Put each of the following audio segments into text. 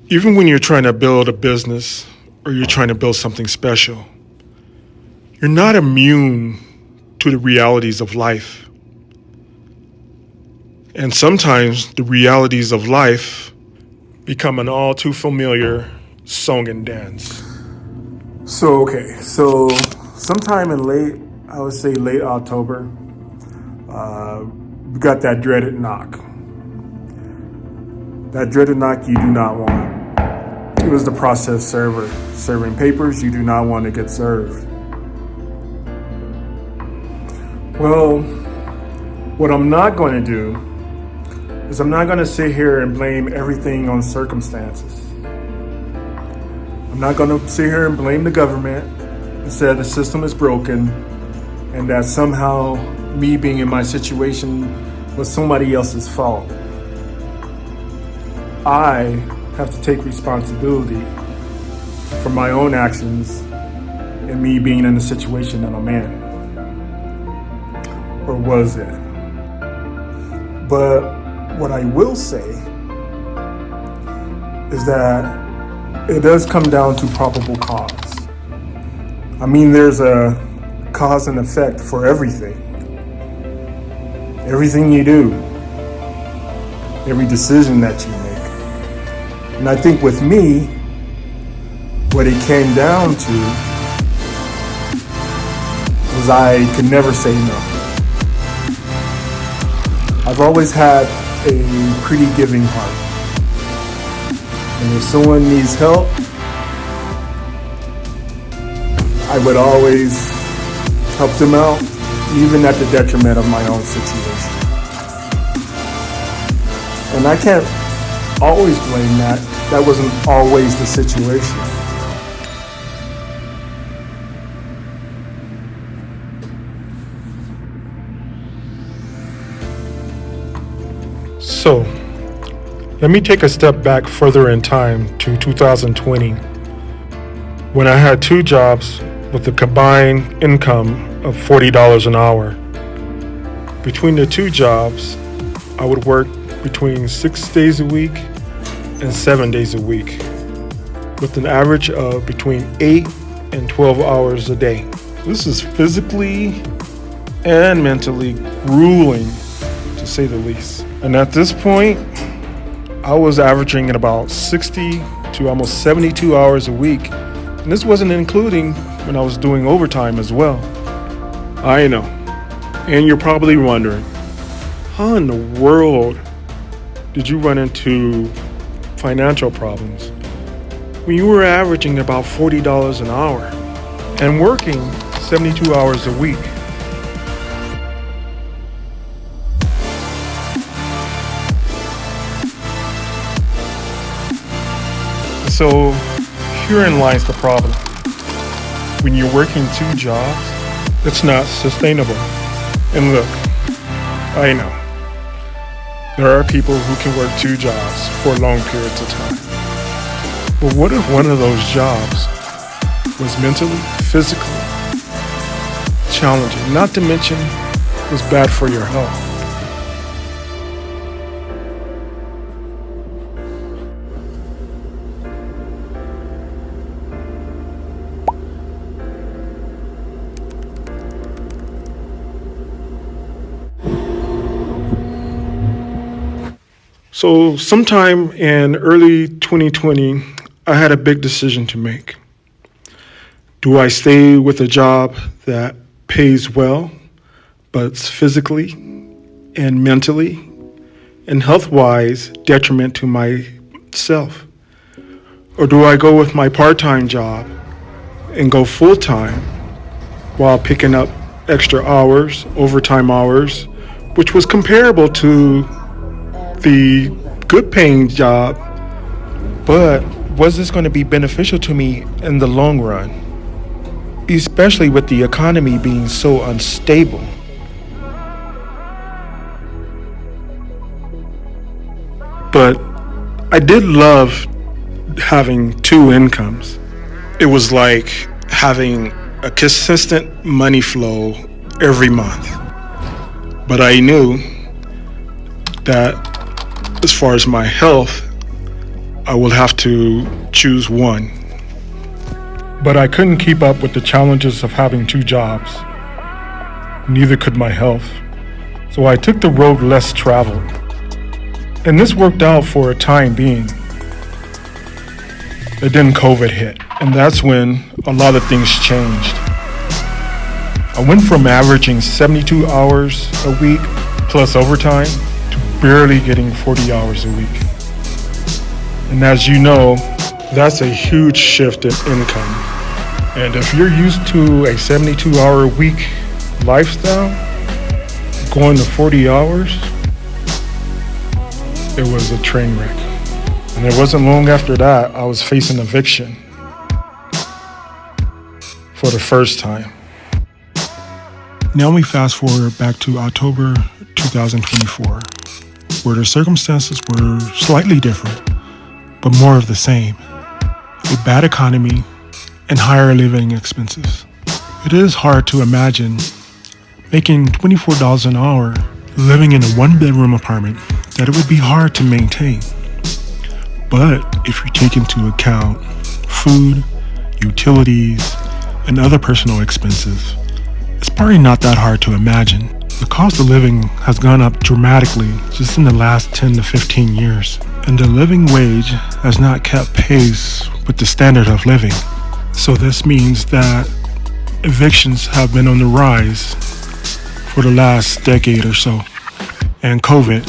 Even when you're trying to build a business or you're trying to build something special, you're not immune to the realities of life. And sometimes the realities of life become an all too familiar song and dance. So sometime in late October, we got that dreaded knock. That dreaded knock you do not want. It was the process server serving papers you do not want to get served. Well, what I'm not going to do is I'm not going to sit here and blame everything on circumstances. I'm not going to sit here and blame the government and say the system is broken and that somehow me being in my situation was somebody else's fault. I have to take responsibility for my own actions and me being in the situation that I'm in. Or was it? But what I will say is that it does come down to probable cause. I mean, there's a cause and effect for everything. Everything you do, every decision that you make. And I think with me, what it came down to was I could never say no. I've always had a pretty giving heart. And if someone needs help, I would always help them out, even at the detriment of my own situation. And I can't always blame that. That wasn't always the situation. So, let me take a step back further in time to 2020, when I had 2 jobs with a combined income of $40 an hour. Between the 2 jobs, I would work between 6 days a week and 7 days a week, with an average of between 8 and 12 hours a day. This is physically and mentally grueling, to say the least. And at this point, I was averaging at about 60 to almost 72 hours a week. And this wasn't including when I was doing overtime as well. I know. And you're probably wondering, how in the world did you run into financial problems when you were averaging about $40 an hour and working 72 hours a week? So herein lies the problem. When you're working 2 jobs, it's not sustainable. And look, I know there are people who can work 2 jobs for long periods of time. But what if one of those jobs was mentally, physically challenging, not to mention was bad for your health? So sometime in early 2020, I had a big decision to make. Do I stay with a job that pays well, but it's physically and mentally and health-wise detriment to myself? Or do I go with my part-time job and go full-time while picking up extra hours, overtime hours, which was comparable to the good paying job, but was this going to be beneficial to me in the long run, especially with the economy being so unstable? But I did love having 2 incomes. It was like having a consistent money flow every month. But I knew that as far as my health, I will have to choose one. But I couldn't keep up with the challenges of having two jobs. Neither could my health. So I took the road less traveled. And this worked out for a time being. But then COVID hit, and that's when a lot of things changed. I went from averaging 72 hours a week plus overtime to barely getting 40 hours a week. And as you know, that's a huge shift in income. And if you're used to a 72-hour week lifestyle, going to 40 hours, it was a train wreck. And it wasn't long after that, I was facing eviction for the first time. Now we fast forward back to October 2024, where the circumstances were slightly different, but more of the same. A bad economy and higher living expenses. It is hard to imagine making $24 an hour living in a one-bedroom apartment that it would be hard to maintain. But if you take into account food, utilities, and other personal expenses, it's probably not that hard to imagine. The cost of living has gone up dramatically just in the last 10 to 15 years, and the living wage has not kept pace with the standard of living. So this means that evictions have been on the rise for the last decade or so, and COVID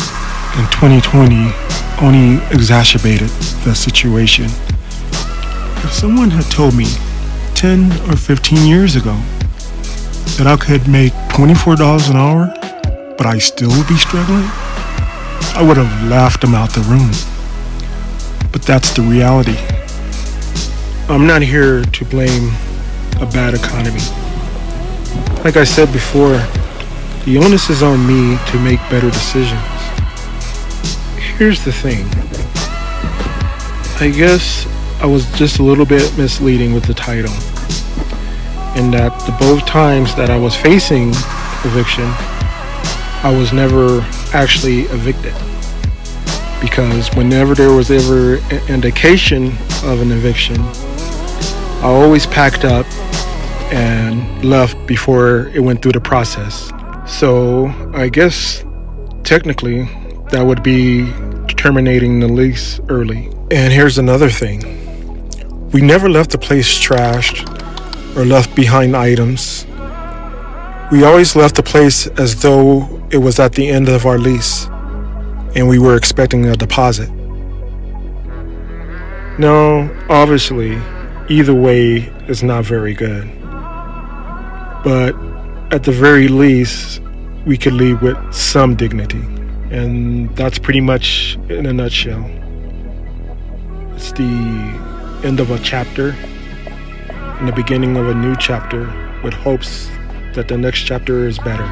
in 2020 only exacerbated the situation. If someone had told me 10 or 15 years ago that I could make $24 an hour, but I still would be struggling, I would have laughed them out the room. But that's the reality. I'm not here to blame a bad economy. Like I said before, the onus is on me to make better decisions. Here's the thing. I guess I was just a little bit misleading with the title. In that the both times that I was facing eviction, I was never actually evicted. Because whenever there was ever an indication of an eviction, I always packed up and left before it went through the process. So I guess technically that would be terminating the lease early. And here's another thing. We never left the place trashed or left behind items. We always left the place as though it was at the end of our lease and we were expecting a deposit. No, obviously, either way is not very good. But at the very least, we could leave with some dignity. And that's pretty much in a nutshell. It's the end of a chapter and the beginning of a new chapter with hopes that the next chapter is better.